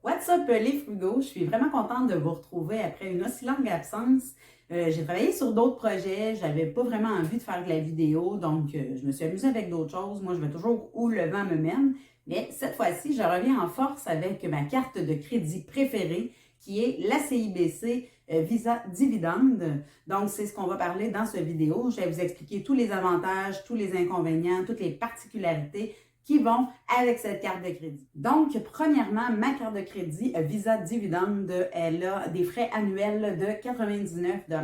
What's up les frugaux? Je suis vraiment contente de vous retrouver après une aussi longue absence. J'ai travaillé sur d'autres projets, j'avais pas vraiment envie de faire de la vidéo, donc je me suis amusée avec d'autres choses. Moi, je vais toujours où le vent me mène, mais cette fois-ci, je reviens en force avec ma carte de crédit préférée, qui est la CIBC Visa Dividende. Donc, c'est ce qu'on va parler dans cette vidéo. Je vais vous expliquer tous les avantages, tous les inconvénients, toutes les particularités qui vont avec cette carte de crédit. Donc, premièrement, ma carte de crédit Visa Dividende, elle a des frais annuels de 99 $.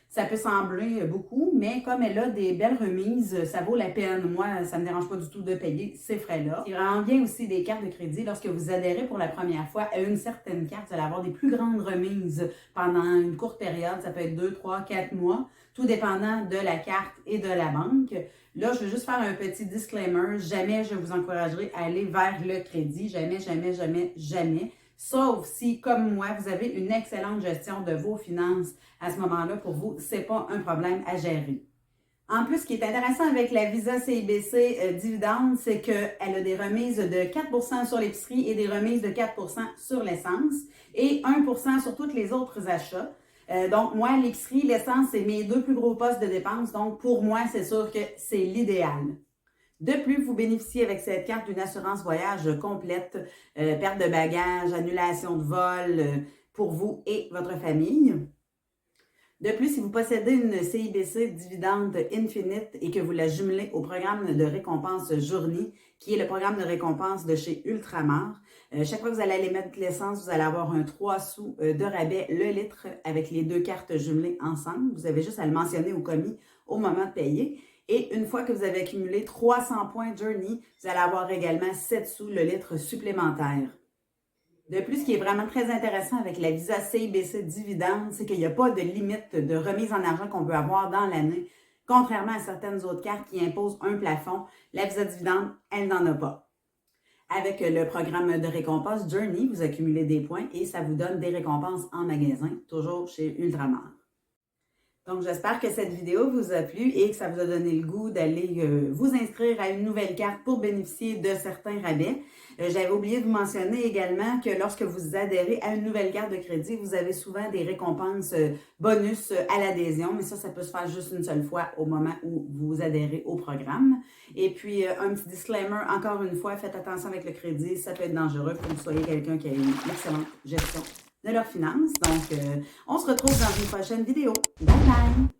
Ça peut sembler beaucoup, mais comme elle a des belles remises, ça vaut la peine. Moi, ça ne me dérange pas du tout de payer ces frais-là. Il vraiment bien aussi des cartes de crédit. Lorsque vous adhérez pour la première fois à une certaine carte, vous allez avoir des plus grandes remises pendant une courte période. Ça peut être 2, 3, 4 mois, tout dépendant de la carte et de la banque. Là, je veux juste faire un petit disclaimer. Jamais je vous encouragerai à aller vers le crédit. Jamais, jamais, jamais, jamais. Sauf si, comme moi, vous avez une excellente gestion de vos finances à ce moment-là, pour vous, ce n'est pas un problème à gérer. En plus, ce qui est intéressant avec la Visa CIBC Dividende, c'est qu'elle a des remises de 4 % sur l'épicerie et des remises de 4 % sur l'essence et 1 % sur tous les autres achats. Donc, moi, l'épicerie, l'essence, c'est mes deux plus gros postes de dépenses. Donc, pour moi, c'est sûr que c'est l'idéal. De plus, vous bénéficiez avec cette carte d'une assurance voyage complète, perte de bagages, annulation de vol pour vous et votre famille. De plus, si vous possédez une CIBC Dividende Infinite et que vous la jumelez au programme de récompense Journey, qui est le programme de récompense de chez Ultramar, chaque fois que vous allez aller mettre l'essence, vous allez avoir un 3 sous de rabais le litre avec les deux cartes jumelées ensemble. Vous avez juste à le mentionner au commis au moment de payer. Et une fois que vous avez accumulé 300 points Journey, vous allez avoir également 7 sous le litre supplémentaire. De plus, ce qui est vraiment très intéressant avec la Visa CIBC Dividende, c'est qu'il n'y a pas de limite de remise en argent qu'on peut avoir dans l'année. Contrairement à certaines autres cartes qui imposent un plafond, la Visa Dividende, elle n'en a pas. Avec le programme de récompense Journey, vous accumulez des points et ça vous donne des récompenses en magasin, toujours chez Ultramar. Donc, j'espère que cette vidéo vous a plu et que ça vous a donné le goût d'aller vous inscrire à une nouvelle carte pour bénéficier de certains rabais. J'avais oublié de vous mentionner également que lorsque vous adhérez à une nouvelle carte de crédit, vous avez souvent des récompenses bonus à l'adhésion, mais ça peut se faire juste une seule fois au moment où vous adhérez au programme. Et puis, un petit disclaimer, encore une fois, faites attention avec le crédit, ça peut être dangereux pour que vous soyez quelqu'un qui a une excellente gestion de leurs finances. Donc, on se retrouve dans une prochaine vidéo. Bye bye!